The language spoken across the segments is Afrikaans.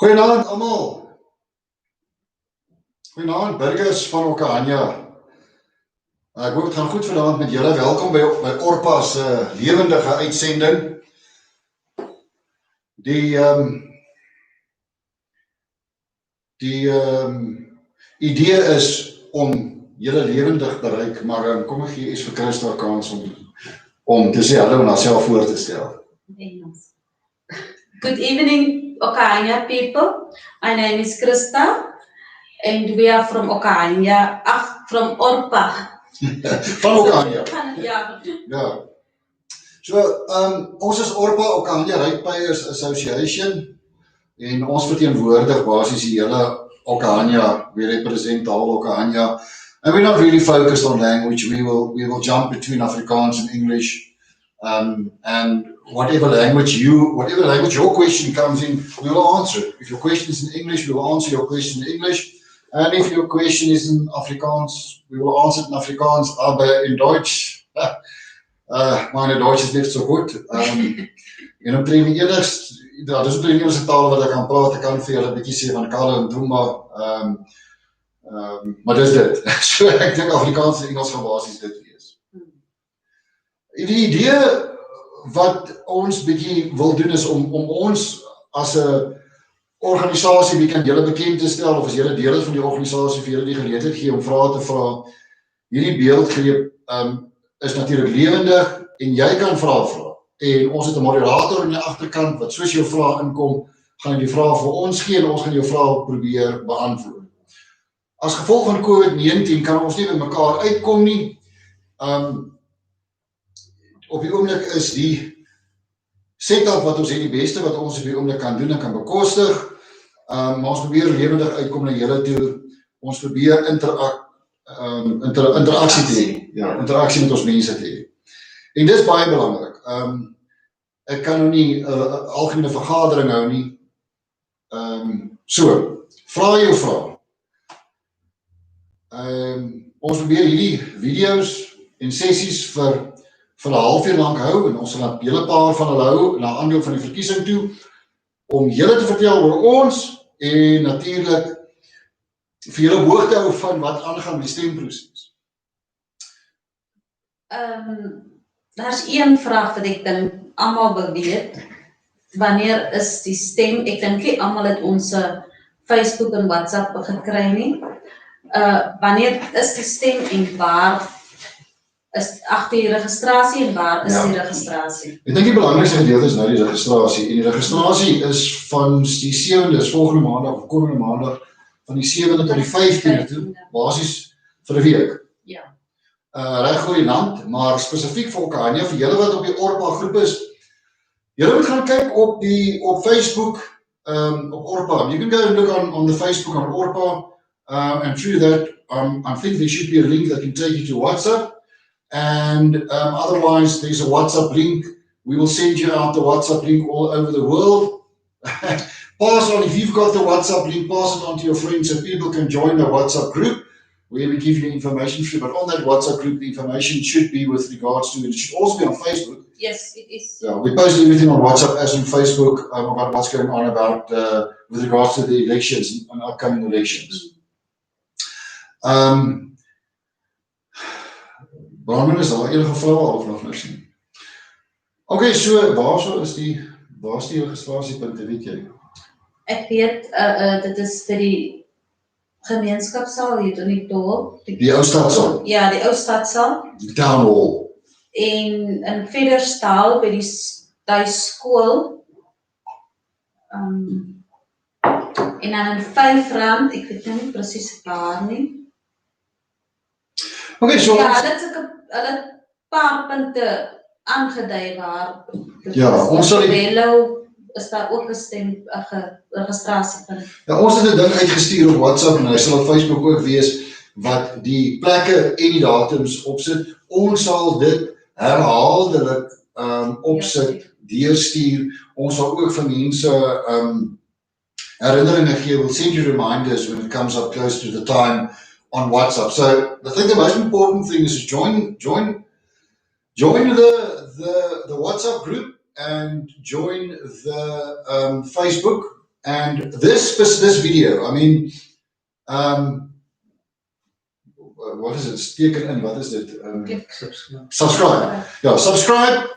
Goeienaand almal. Goeienaand burgers van Okahanja. Ek hoop dit gaan goed vanaand met julle. Welkom by ORPA se lewendige uitsending. Die idee is om julle lewendig bereik, maar kom ek gee eens vir Christa kans om te sê hallo en haarself voor te stel. Good evening, Okahanja people. My name is Krista, and we are from Okahanja, from ORPA. Van Okahanja. Ja. So, ons is ORPA, Okahanja Ratepayers Association, en ons verteenwoordig basies die hele Okahanja, we represent the whole Okahanja, and we're not really focused on language. We will jump between Afrikaans and English, and whatever language your question comes in, we will answer it. If your question is in English, we will answer your question in English. And if your question is in Afrikaans, we will answer it in Afrikaans, aber in Deutsch. Meine Deutsch is niet so goed. En om die enigste, dat is die enigste taal wat ek kan praat, ek kan vir julle 'n bietjie sê van Kalle en Duma, maar dis dit. So ek dink Afrikaans en Engels gaan basies dit wees. Die idee wat ons bietjie wil doen is om ons as 'n organisasie bietjie aan julle bekend te stel, of as julle deel is van die organisasie, vir julle die geleentheid gee om vrae te vra. Hierdie beeldgreep is natuurlik lewendig en jy kan vra. En ons het 'n moderator aan die agterkant wat soos jou vrae inkom, gaan die vrae vir ons gee en ons gaan jou vrae probeer beantwoord. As gevolg van COVID-19 kan ons nie by mekaar uitkom nie. Op die oomblik is die setup wat ons het die beste wat ons op die oomblik kan doen en kan bekostig. Maar ons probeer lewendig uitkom na julle toe. Ons probeer interaksie te hê. Ja, interaksie met ons mense te hê. En dis baie belangrik. Ek kan nou nie algemene vergadering hou nie. So, vra jou vrae. Ons probeer hierdie video's en sessies vir 'n halfuur lank hou, en ons sal 'n hele paar van hulle hou na aanloop van die verkiesing toe, om julle te vertel oor ons, en natuurlik vir julle hoog te hou van wat aangaan met die stemproses. Daar's een vraag wat ek dink almal wil weet. Wanneer is die stem? Ek dink nie almal het ons Facebook en WhatsApp gekry nie. Wanneer is die stem en waar is die registrasie en waar is die registrasie? Ek dink die belangrikste gedeelte is nou die registrasie, en die registrasie is van die 7de, is volgende maandag of komende maandag, van die 7de tot die 15de toe, basies vir 'n week. Ja. Reg oor die land, maar spesifiek vir Okahanja, vir julle wat op die ORPA groep is, julle moet gaan kyk op Facebook, op ORPA. You can go and look on the Facebook on ORPA, and through that, I think there should be a link that can take you to WhatsApp. And otherwise, there's a WhatsApp link. We will send you out the WhatsApp link all over the world. Pass on, if you've got the WhatsApp link, pass it on to your friends so people can join the WhatsApp group where we give you information through. But on that WhatsApp group, the information should be with regards to, it should also be on Facebook. Yes, it is. Yeah, we post everything on WhatsApp as on Facebook about what's going on with regards to the elections and upcoming elections. Brandman, is daar enige vrae of nog niks nie? Okay, so waar is die registrasiepunte, weet jy? Ek weet, dit is vir die gemeenskapsaal hier in die dorp. Die ou stadsaal? Ja, die ou stadsaal. Die town hall. En in Vederstal by die skool. En dan in R5, ek weet nie presies waar nie. Okay, so ja, hulle paar punte aangedui waar. Ja, ons sal is daar ook 'n registrasie van. Ja, ons het 'n ding uitgestuur op WhatsApp en hy sal op Facebook ook wees wat die plekke en die datums opsit. Ons sal dit herhaaldelik opsit, deurstuur. Ons sal ook vir mense herinneringe gee. We'll send you reminders when it comes up close to the time on WhatsApp. So I think the most important thing is to join the WhatsApp group and join the Facebook And this video, I mean, what is it? Teken in, wat is dit? Subscribe. Ja, subscribe.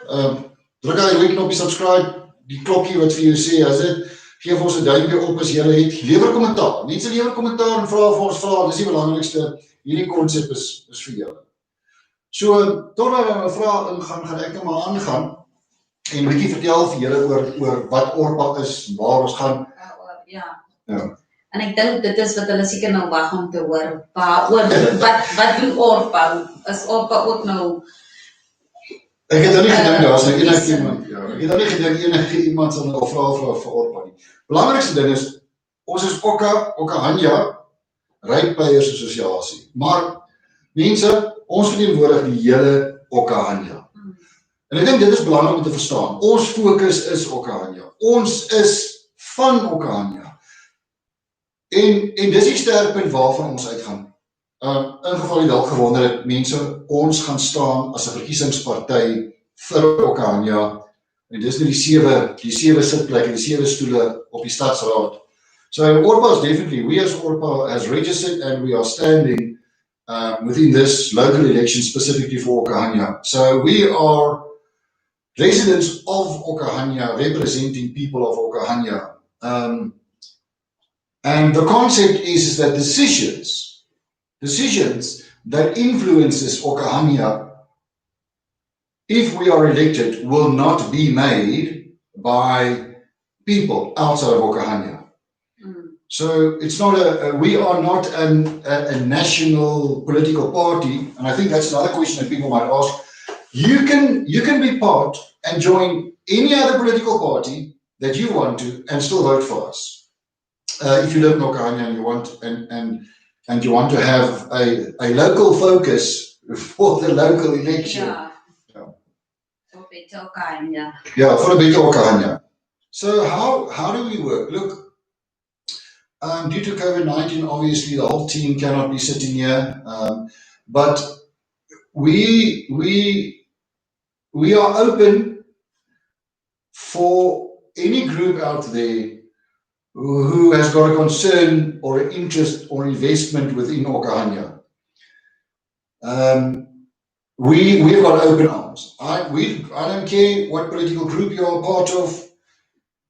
Druk aan die knopjie subscribe. Die klokkie wat vir jou sê, as dit, geef ons 'n duimpie op as jy het. Lewer kommentaar. Mense lewer kommentaar en vra vir ons vrae. Dis die belangrikste. Hierdie konsep is vir julle. So, totdat we 'n vraag ingaan, gaan ek nou maar aangaan en 'n bietjie vertel vir julle oor wat ORPA is, waar ons gaan. Ja. En ek dink dit is wat hulle seker nou wag om te hoor. Wat doen ORPA? Is ORPA ook nou... Ek het nou nie gedink, daar is nou enige iemand, ek het nou nie gedink enige iemand sal nou vra vir ORPA nie. Belangrikste ding is, ons is Okahanya Rypeiers Assosiasie. Maar mense, ons verteenwoordig die hele Okahanya. En ek dink dit is belangrik om te verstaan. Ons fokus is Okahanya. Ons is van Okahanya. En dis die sterkpunt waarvan ons uitgaan. In geval jy dalk gewonder het, mense, ons gaan staan as 'n verkiesingsparty vir Okahanya. En dis nou die sewe sitplekke, die 7 stoele op die stadsraad. So ORPA is definitely, we as ORPA has registered and we are standing within this local election specifically for Okahanya. So we are residents of Okahanya, representing people of Okahanya. And the concept is that decisions that influences Okahanya, if we are elected, will not be made by people outside of Okahanya. So it's not we are not a national political party, and I think that's another question that people might ask. You can be part and join any other political party that you want to and still vote for us. If you live in Okahanya and you want to have a local focus for the local election. For better Okahanya. Yeah, for a better Okahanya. So how do we work? Look, due to COVID-19, obviously the whole team cannot be sitting here, but we are open for any group out there who has got a concern or an interest or investment within Okahanya. We've got open arms. I don't care what political group you are part of.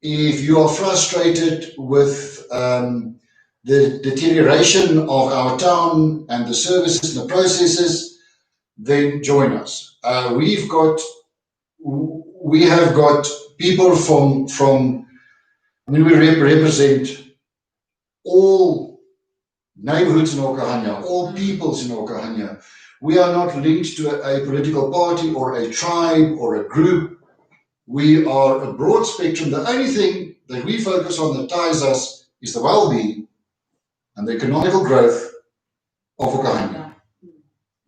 If you are frustrated with the deterioration of our town and the services and the processes, then join us. We have got people from we represent all neighborhoods in Okahanya, all peoples in Okahanya. We are not linked to a political party or a tribe or a group. We are a broad spectrum. The only thing that we focus on that ties us is the well-being and the economical growth of Okahanya.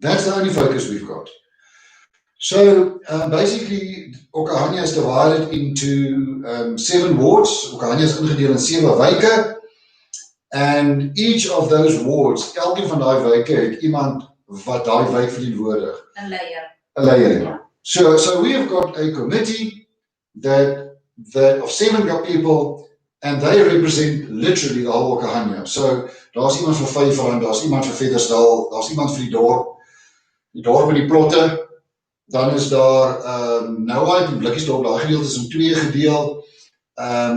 That's the only focus we've got. So basically, Okahanya is divided into 7 wards. Okahanya is ingedeel in 7 wijke. And each of those wards, elkeen van die wijke het iemand wat die wijk verteenwoordig. Een leier. Een leier, ja. So we have got a committee that of 7 people, and they represent literally the whole Okahanya. So daar's iemand vir Vyfrand, daar's iemand vir Veddersdal, daar's iemand vir die dorp met die plotte. Dan is daar Nouheid en Blikkiesdorp, daai gedeelte is in 2 gedeel.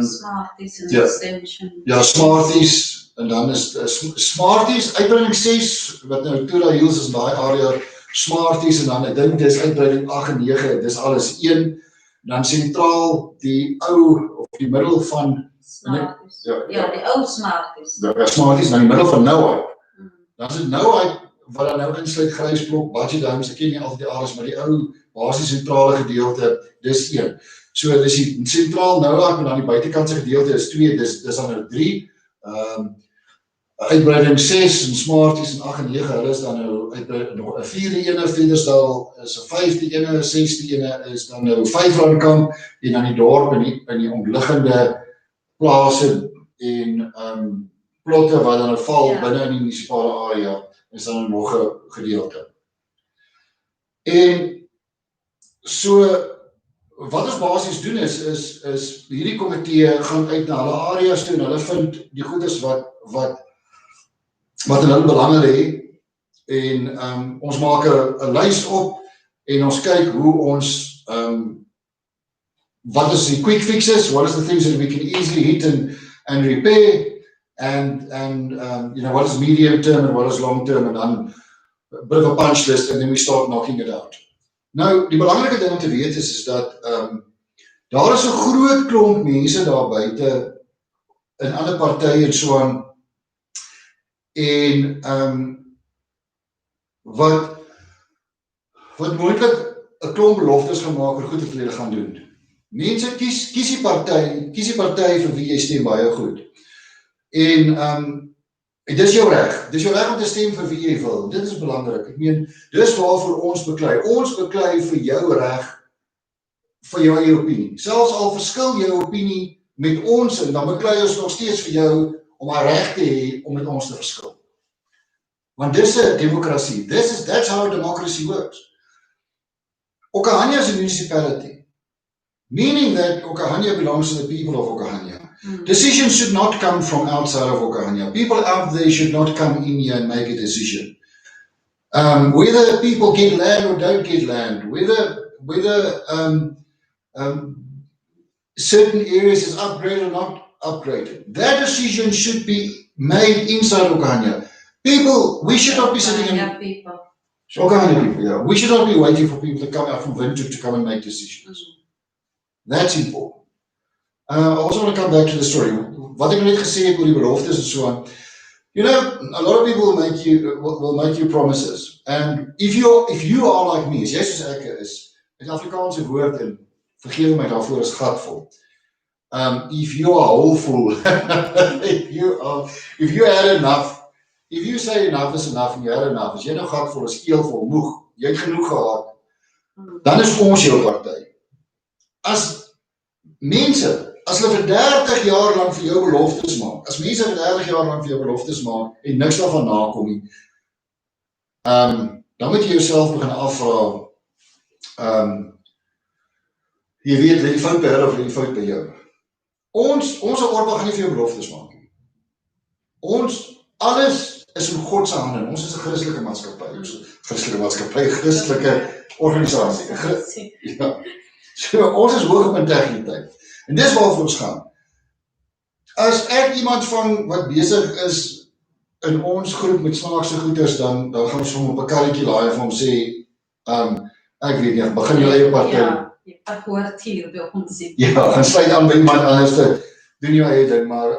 Smarties en extension. Ja, Smarties, en dan is Smarties, uitbreiding 6, wat nou Tura Hills is in daai area, Smarties, en dan ek dink dis uitbreiding 8 en 9, dis alles 1. Dan sentraal die ou of die middel van Smarties. Ja, die ou Smarties. Ja, Smarties, dan die middel van Nouheid. Dan is dit Nouheid wat dan nou insluit Grysblok, Budgetdowns, ek ken nie altyd die alles, maar die ou basis sentrale gedeelte, dis 1. So dis die sentraal Nouheid, en dan die buitekantse gedeelte is 2, dis dan nou 3. Uitbreiding 6 en Smarties en 8 en 9, hulle is dan nou nog 'n 4de ene, Veddersdal is 'n 5de ene, 6de ene is dan nou Vyfrandkamp, en dan die dorp in die omliggende plase en plotte wat dan nou val binne in die munisipale area, is dan nog 'n gedeelte. En so, wat ons basies doen is hierdie komitee gaan uit na hulle areas toe en hulle vind die goeders wat in hulle belange lê en ons maak 'n lys op en ons kyk hoe ons what is the quick fixes, what is the things that we can easily hit and repair, and what is medium term and what is long term, and dan a bit of a punch list, and then we start knocking it out. Nou, die belangrike ding om te weet is dat daar is 'n groot klomp mense daar buite in ander partye en so aan, en wat moontlik 'n klomp beloftes gemaak oor goed wat hulle gaan doen. Mense kies die party vir wie jy stem baie goed. En dis jou reg. Dis jou reg om te stem vir wie jy wil. Dit is belangrik. Ek meen, dis waarvoor ons beklei. Ons beklei vir jou reg, vir jou eie opinie. Selfs al verskil jou opinie met ons, en dan beklei ons nog steeds vir jou om haar reg te hê om met ons te verskil. Want dis 'n demokrasie. That's how democracy works. Okahanya is a municipality, meaning that Okahanya belongs to the people of Okahanya. Decisions should not come from outside of Okahanya. People out there should not come in here and make a decision. Whether people get land or don't get land, whether certain areas is upgraded or not upgraded, that decision should be made inside Okahanya. People, we should not be sitting in... Okahanya people, yeah. We should not be waiting for people to come out from Windhoek to come and make decisions. That's important. I also want to come back to the story. Wat ek net gesê het oor die beloftes en so aan. You know, a lot of people will make you promises. And if you are like me, as jy soos ek is, het Afrikaanse woord en vergewe my daarvoor is gatvol. If you are wholeful, if you had enough, if you say enough is enough and you had enough, as jy nou gatvol is, keelvol, moeg, jy het genoeg gehad, dan is ons jou party. As mense, as hulle vir 30 jaar lang vir jou beloftes maak, as mense vir 30 jaar lang vir jou beloftes maak en niks daarvan nakom nie, dan moet jy jouself begin afvra, jy weet, lê die fout by hulle of lê die fout by jou. Ons ORPA gaan nie vir jou beloftes maak nie. Alles is in God se hande. Ons is 'n Christelike maatskappy, Christelike organisasie. Ja. So, ons is hoog op integriteit. En dis waarvoor ons gaan. As ek iemand van wat besig is in ons groep met snaakse goeders, dan gaan ons hom op 'n karretjie laai en hom sê, ek weet nie, begin jou eie party. Ja, ek hoort hier by ons sê. Ja, gaan sluit aan by iemand anders te doen jou eie ding, maar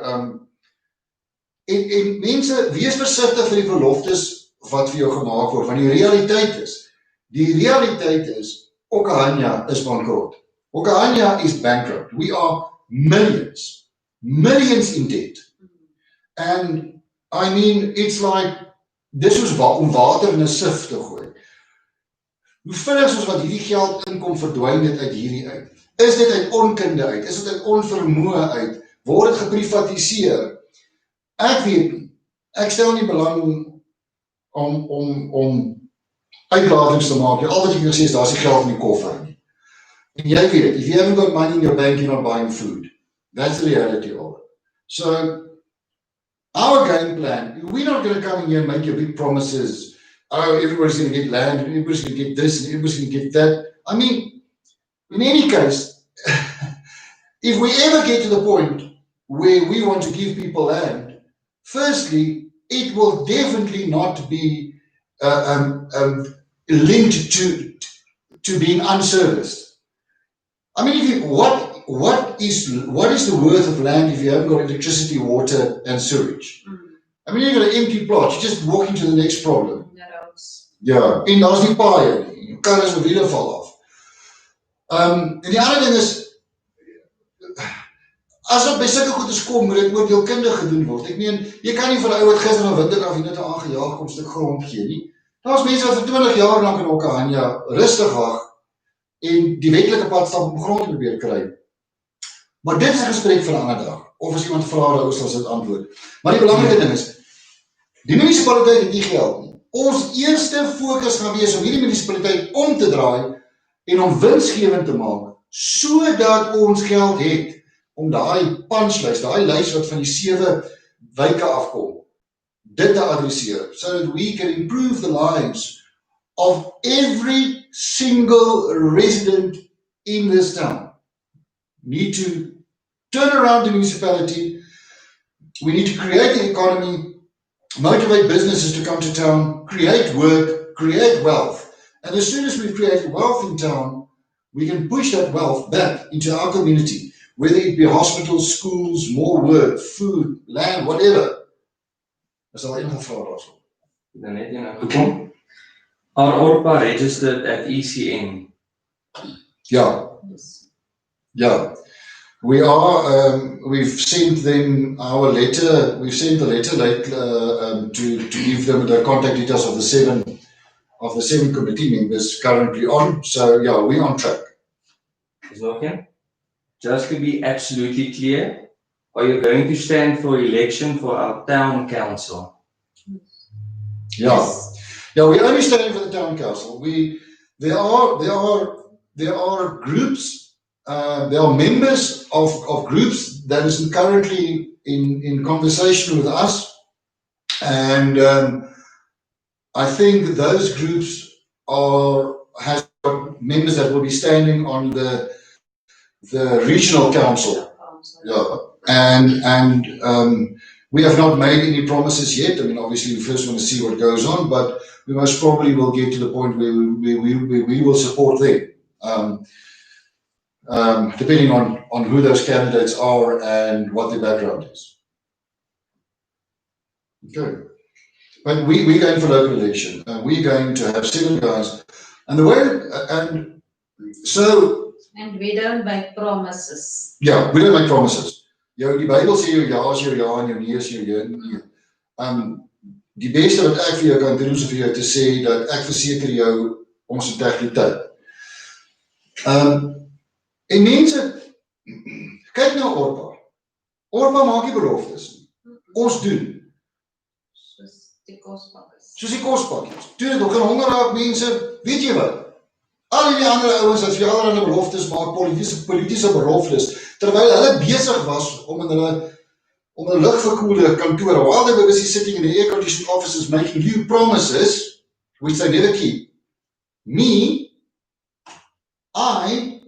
en mense, wees versigtig vir die beloftes wat vir jou gemaak word, want die realiteit is, Okahanya is bankrot. Okahanya is bankrupt. We are millions in debt. And I mean, it's like, dis soos om water in 'n sif te gooi. Hoe vinnig soos wat hierdie geld inkom, verdwyn dit uit hierdie uit. Is dit uit onkunde uit? Is dit uit onvermoë uit? Word dit geprivatiseer? Ek weet nie. Ek stel nie belang om uitlatings te maak. Al wat ek wil sê is, daar is die geld in die koffer nie. En jy weet het, if you haven't got money in your bank, you're not buying food. That's the reality of it. So, our game plan, we're not going to come in here and make you big promises. Oh, everybody's going to get land, everybody's going to get this, and everybody's going to get that. I mean, in any case, if we ever get to the point where we want to give people land, firstly, it will definitely not be linked to being unserviced. I mean, what is the worth of land if you haven't got electricity, water, and sewage? I mean, you've got an empty plot. You just walk into the next problem. Ja, en daar's die paaie nie. Jou kar is 'n wiele val af. En die ander ding is, as dit by sulke goedes kom, moet dit oordeelkundig gedoen word. Ek meen, jy kan nie vir 'n ou wat gister na Windhoek af net 'n aangejaag kom stuk grond gee nie. Daar's mense wat vir 20 jaar lank in Okahanya rustig wag en die wetlike pad stap om grond te probeer kry. Maar dit is 'n gesprek vir 'n ander dag. Of as iemand vra, dan sal dit antwoord. Maar die belangrike ding is, die munisipaliteit het nie geld nie. Ons eerste fokus gaan wees om hierdie munisipaliteit om te draai en om winsgewend te maak sodat ons geld het om daai punch-lys, daai lys wat van die 7 wyke afkom, dit te adresseer, so that we can improve the lives of every single resident in this town. We need to turn around the municipality, we need to create the economy, motivate businesses to come to town, create work, create wealth. And as soon as we create wealth in town, we can push that wealth back into our community, whether it be hospitals, schools, more work, food, land, whatever. Is al enige vrae daarso? Dan net een gekom. Are ORPA registered at ECN? Yeah. Yeah. We are, we've sent them our letter, we've sent the letter like, to give them the contact details of the seven committee members currently on. So yeah, we're on track. Is nog een? Just to be absolutely clear, are you going to stand for election for our town council? Yeah. Yes. Yeah, we're only standing for the town council. There are groups, there are members of groups that is currently in conversation with us, and I think those groups has members that will be standing on the regional council. Yeah, and we have not made any promises yet. I mean, obviously, we first want to see what goes on, but we most probably will get to the point where we will support them, depending on who those candidates are and what their background is. Okay, but we're going for local election, and we're going to have 7 guys, and the way and so. And we don't make promises. Yeah, we don't make promises. Die Bybel sê jou ja is jou ja en jou nee is jou nee. Die beste wat ek vir jou kan doen is vir jou te sê dat ek verseker jou ons integriteit. En mense, kyk nou ORPA. ORPA maak nie beloftes nie. Ons doen. Soos die kospakkies. Soos die kospakkies. Toe dit ook gaan honger raak mense, weet jy wat? Al die ander ouens wat vir allerlei beloftes maak, politiese beloftes, terwyl hulle besig was om in hulle lugverkoelde kantore, while they were busy sitting in the air-conditioned offices making you promises, which they never keep. Me, I,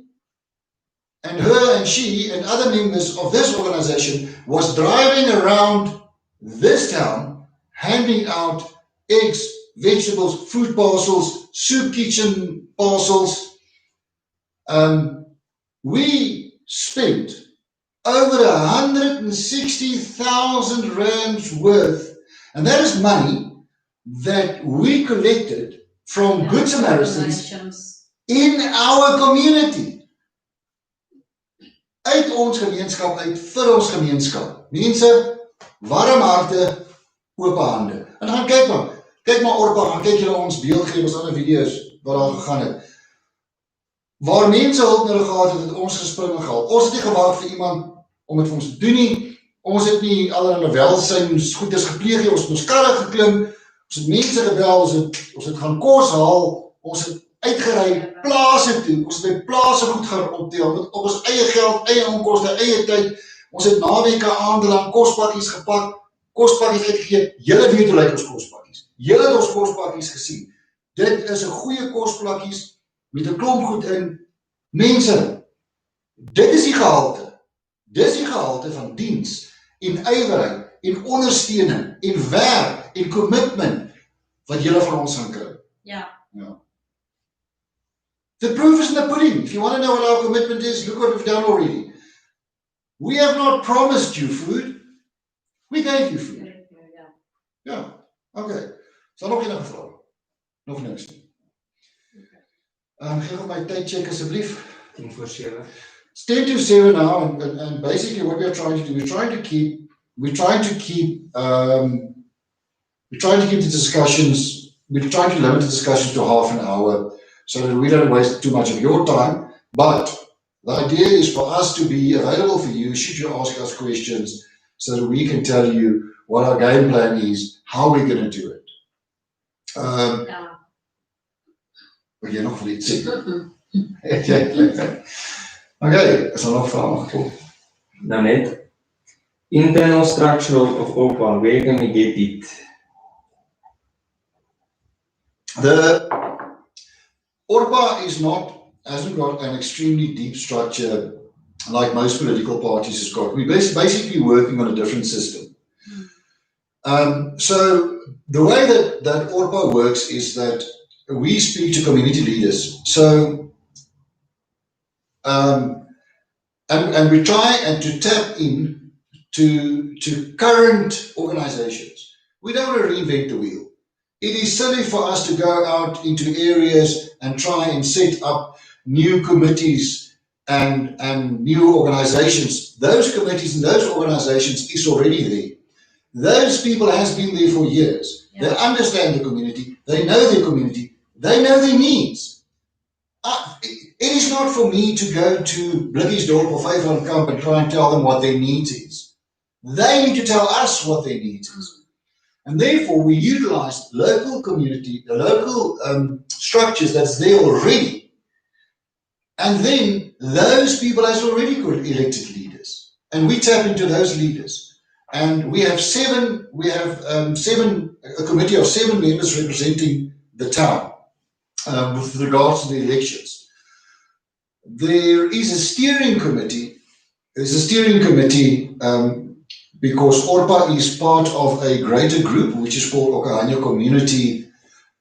and her and she and other members of this organization was driving around this town, handing out eggs, vegetables, food parcels, soup kitchen parcels. We spent over 160,000 rands worth, and that is money that we collected from Good Samaritans in our community. Uit ons gemeenskap, uit vir ons gemeenskap. Mense, warm harte, oop hande. En gaan kyk maar ORPA, gaan kyk julle ons deelgewers ander video's wat daar gegaan het. Waar mense hulp nodig gehad het ons gespring en gehaal. Ons het nie gewag vir iemand om het vir ons te doen nie. Ons het nie allerlei welsynsgoeders gepleeg nie. Ons het ons karre geklim. Ons het mense gebel. Ons het gaan kos haal. Ons het uitgery plase toe. Ons het by plase goed gaan optel. Met op ons eie geld, eie onkoste, eie tyd. Ons het naweke aandelang kospakkies gepak. Kospakkies uitgegee. Julle weet hoe lyk ons kospakkies. Julle het ons kospakkies gesien. Dit is 'n goeie kospakkies met 'n klomp goed in. Mense, dit is die gehalte. Dit is die gehalte van diens en ywerheid en ondersteuning en werk en commitment wat julle van ons gaan kry. Ja. The proof is in the pudding. If you want to know what our commitment is, look what we've done already. We have not promised you food. We gave you food. Ja, okay. Is daar nog enige vrae? Nog niks nie. Geef op my tyd check asseblief. 10:07. It's 10:07 now, and basically what we're trying to do, we're trying to keep the discussions, we're trying to limit the discussions to half an hour so that we don't waste too much of your time. But the idea is for us to be available for you should you ask us questions so that we can tell you what our game plan is, how we're going to do it. Wil jy nog vir iets sê? Okay, is daar nog vrae? Nou net, internal structure of ORPA, where can we get it? The ORPA hasn't got an extremely deep structure like most political parties has got. We're basically working on a different system. So the way that ORPA works is that we speak to community leaders. So and we try and to tap in to current organizations. We don't want to reinvent the wheel. It is silly for us to go out into areas and try and set up new committees and new organizations. Those committees and those organizations is already there. Those people has been there for years. Yeah. They understand the community. They know their community. They know their needs. It is not for me to go to Blikkiesdorp or Vyflandkamp and try and tell them what their needs is. They need to tell us what their needs is. And therefore, we utilize local community, the local structures that's there already. And then those people has already got elected leaders. And we tap into those leaders. And we have a committee of 7 members representing the town with regards to the elections. There is a steering committee. There's a steering committee because ORPA is part of a greater group which is called Okahanya Community,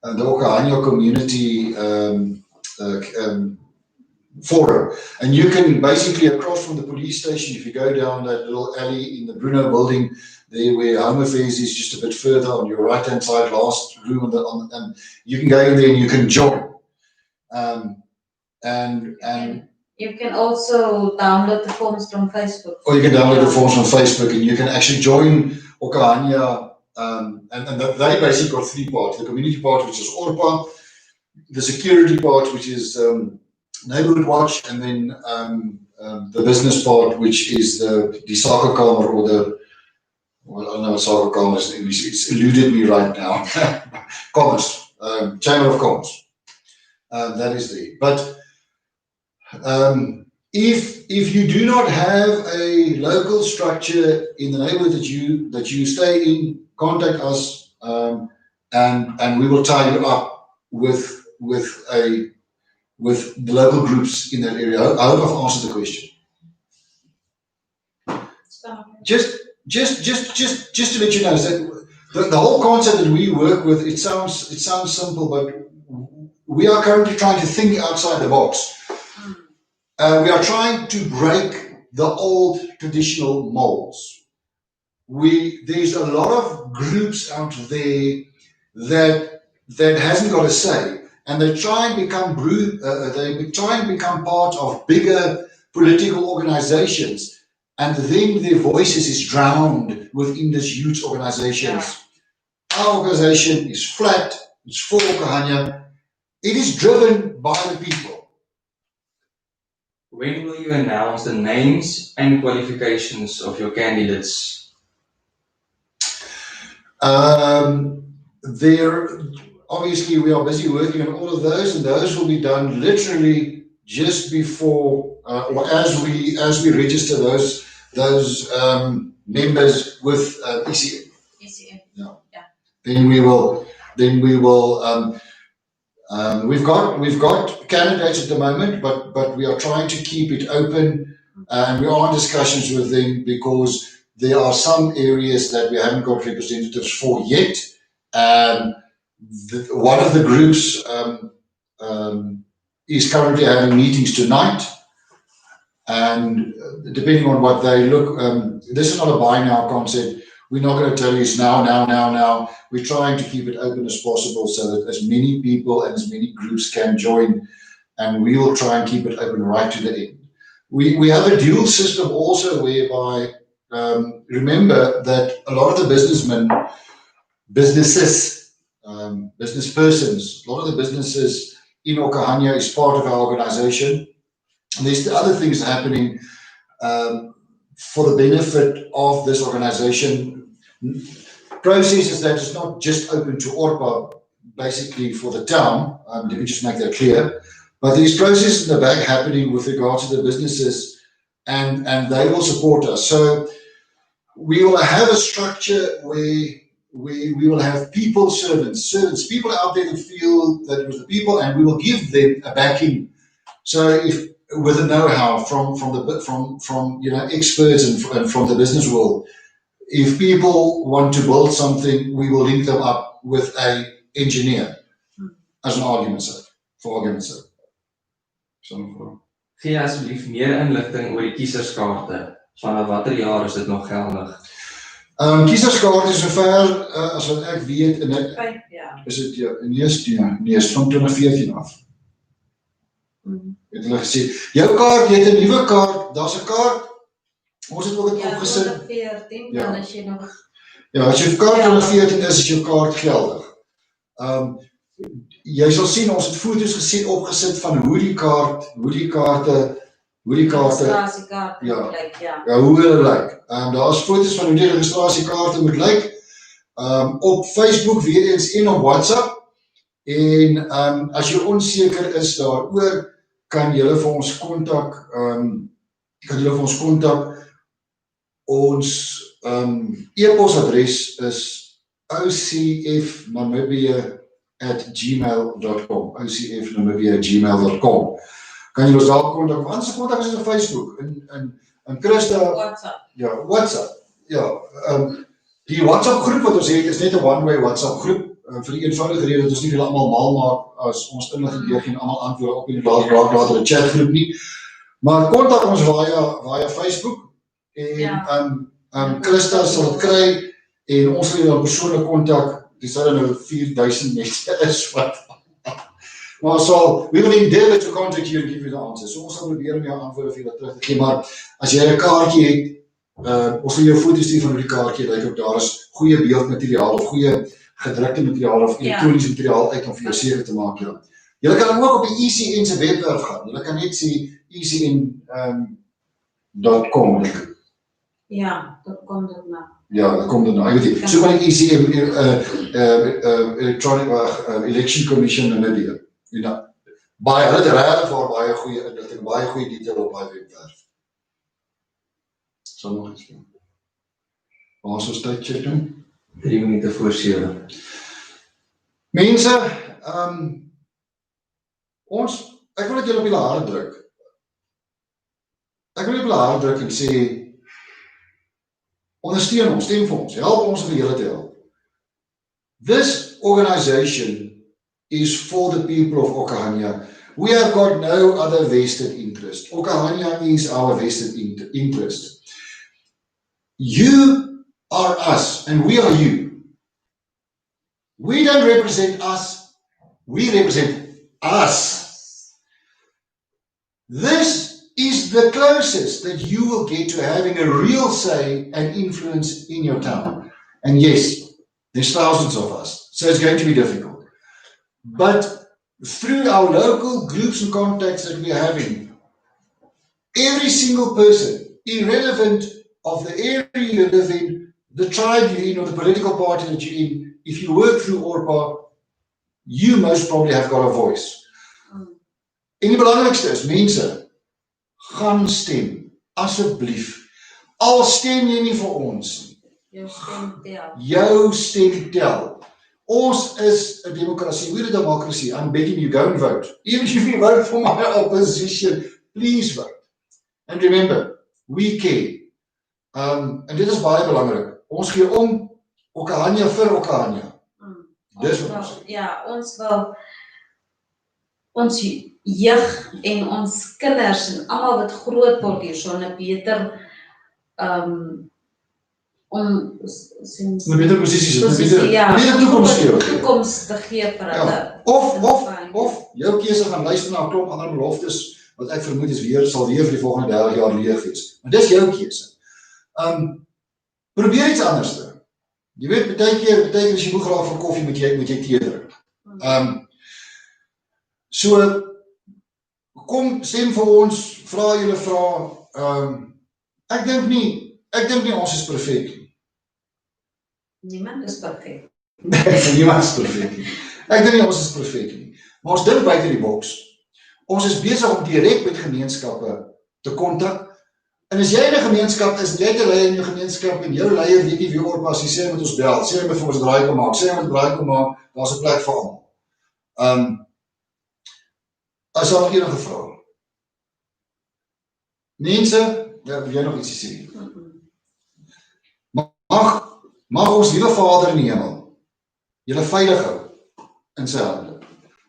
the Okahanya Community Forum. And you can basically, across from the police station, if you go down that little alley in the Bruno building, there where Home Affairs is, just a bit further on your right-hand side, last room, and you can go in there and you can join. And you can also download the forms from Facebook. Or you can download the forms from Facebook, and you can actually join Okahanya. And they basically got 3 parts: the community part, which is ORPA, the security part, which is Neighborhood Watch, and then the business part, which is the Sakakamer, or the, well, I don't know what Sakakamer is in English. It's eluded me right now. Commerce, Chamber of Commerce. That is there. But if you do not have a local structure in the neighborhood that you stay in, contact us, and we will tie you up with the local groups in that area. I hope I've answered the question. Just to let you know, that the whole concept that we work with, it sounds simple, but we are currently trying to think outside the box. We are trying to break the old traditional molds. There's a lot of groups out there that hasn't got a say, and they try and become part of bigger political organizations, and then their voices is drowned within this huge organizations. Yeah. Our organization is flat. It's for Okahanya. It is driven by the people. When will you announce the names and qualifications of your candidates? Obviously, we are busy working on all of those, and those will be done literally just before or as we register those members with ECM. ECM. Yeah. Then we will. We've got candidates at the moment, but we are trying to keep it open, and we are in discussions with them because there are some areas that we haven't got representatives for yet. One of the groups is currently having meetings tonight, and depending on what they look, this is not a buy now concept. We're not going to tell you it's now. We're trying to keep it open as possible so that as many people and as many groups can join, and we will try and keep it open right to the end. We have a dual system also whereby, remember that a lot of the business persons, a lot of the businesses in Okahanya is part of our organization. And there's the other things happening for the benefit of this organization. Processes that is not just open to ORPA, basically for the town. Let me just make that clear. But there's processes in the back happening with regards to the businesses, and they will support us. So we will have a structure where we will have people, servants, people out there who feel that it was the people, and we will give them a backing. So if with the know-how from experts and from the business world, if people want to build something, we will link them up with an engineer, as an argument's sake, for argument's sake. Gee asseblief meer inligting oor die kieserskaarte. Vanaf watter jaar is dit nog geldig? Kieserskaarte sover as wat ek weet, en ek, 5 jaar. is dit nee, is van 2014 af. Het hulle gesê, jou kaart, jy het 'n nuwe kaart, daar's 'n kaart, ons het ook dit opgesit. 2014, dan is jy nog... Ja, as jou kaart 2014 is jou kaart geldig. Jy sal sien, ons het foto's opgesit van hoe die kaarte registrasiekaarte ja, moet lyk, ja. Ja, hoe hulle lyk. Daar is foto's van hoe die registrasiekaarte moet lyk. Op Facebook weer eens en op WhatsApp. En as jy onseker is daaroor, kan julle vir ons kontak. Ons e-posadres is ocfnamibia@gmail.com. ocfnamibia@gmail.com. Kan jy ons daar kontak? Anders kontak is op Facebook. En Christa. WhatsApp. Ja, WhatsApp. Ja, die WhatsApp groep wat ons het is net 'n one-way WhatsApp groep. Vir die eenvoudige rede dat ons nie vir almal mal maak as ons inligting gee en almal antwoorde op en raak later 'n chatgroep nie. Maar kontak ons via Facebook en Christa sal dit kry en ons sal jou persoonlik kontak. Dis al nou 4000 mense is wat. Maar we will endeavor to contact you and give you the answers. So ons sal probeer om jou antwoorde vir julle terug te gee, maar as jy 'n kaartjie het, ons sal jou foto's stuur van hoe die kaartjie lyk, ook daar is goeie beeldmateriaal of goeie gedrukte materiaal of elektroniese materiaal uit om vir jou seker te maak. Ja. Julle kan ook op die ECN se webwerf gaan. Julle kan net sê ecn.com. Ja, dat komt het nou. Ja, dat komt er nou. Ek weet nie. So maar die ECN Electronic Election Commission Namibia. Ja. Baie, hulle het regtig vir baie goeie inligting, baie goeie detail op baie webwerf. Sal nog iets doen. Waar is ons tydjie doen? 3 minute voor 7. Mense, ek wil dat julle op julle hare druk. Ek wil op julle hare druk en sê, ondersteun ons, stem vir ons, help ons om julle te help. This organization is for the people of Okahania. We have got no other vested interest. Okahania is our vested interest. You are us, and we are you. We don't represent us, we represent us. This is the closest that you will get to having a real say and influence in your town. And yes, there's thousands of us, so it's going to be difficult. But through our local groups and contacts that we are having, every single person, irrelevant of the area you live in, the tribe you're in, or the political party that you're in, if you work through ORPA, you most probably have got a voice. En die belangrikste is, mense, gaan stem, asseblief. Al stem jy nie vir ons nie. Jou stem tel. Jou stem tel. Ons is 'n demokrasie. We're a democracy. I'm begging you, go and vote. Even if you vote for my opposition, please vote. And remember, we care. En dit is baie belangrik. Ons gee om Okahania vir Okahania. Dis wat ons sê. Ja, ons wil ons jeug en ons kinders en almal wat groot word hier so 'n beter beter posisies, beter toekoms te gee vir hulle. Of jou keuse gaan luister na 'n klomp ander beloftes wat ek vermoed sal weer vir die volgende 30 jaar leeg wees. Maar dis jou keuse. Probeer iets anders te. Jy weet, baie keer as jy moeg raak van koffie, moet jy tee drink. So, kom, stem vir ons, vra julle vra. Ek dink nie ons is perfek nie. Niemand is perfek. Niemand is perfek nie. Ek dink nie ons is perfek nie. Maar ons dink buite die boks. Ons is besig om direk met gemeenskappe te kontak. En as jy in 'n gemeenskap is, en jy het 'n leier in jou gemeenskap en jou leier weet nie wie ORPA is, sê hy met ons bel, sê hy met vir ons draai kom maak, sê hy met draai kom maak, daar's 'n plek vir almal. As daar nog enige vrae. Mense, wil jy nog iets sê? Mag ons liewe Vader in die hemel julle veilig hou in sy hande.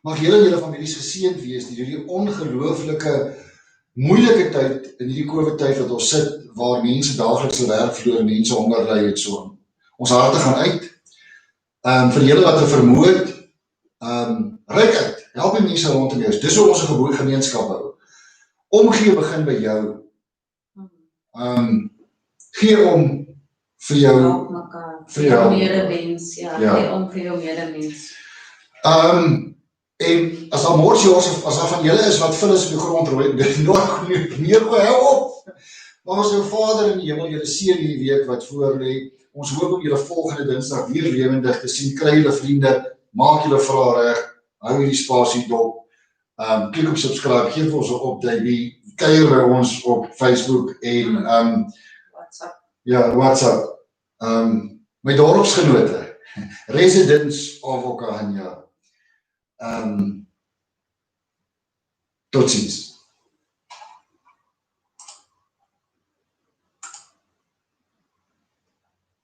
Mag julle en julle families geseënd wees deur hierdie ongelooflike moeilike tyd in hierdie COVID-tyd wat ons sit, waar mense daagliks hulle werk verloor, mense honger ly en so. Ons harte gaan uit. Vir julle wat 'n vermoë het, reik uit. Help die mense rondom jou. Dis hoe ons 'n geboue gemeenskap hou. Omgee begin by jou. Gee om vir jou. Help mekaar. Vir jou. Medemens, ja. Gee om vir jou medemens. En as daar morsjors of as daar van julle is wat vullis op die grond rooi, nog meer hou op. Maar ons jou Vader in die hemel, julle seën hierdie week wat voor lê. Ons hoop om julle volgende Dinsdag weer lewendig te sien. Kry julle vriende, maak julle vrae reg, hou hierdie spasie dop. Klik op subscribe, geef ons 'n update, kuier by ons op Facebook en WhatsApp. Ja, WhatsApp. My dorpsgenote, residents of Okahanya. Tot ziens.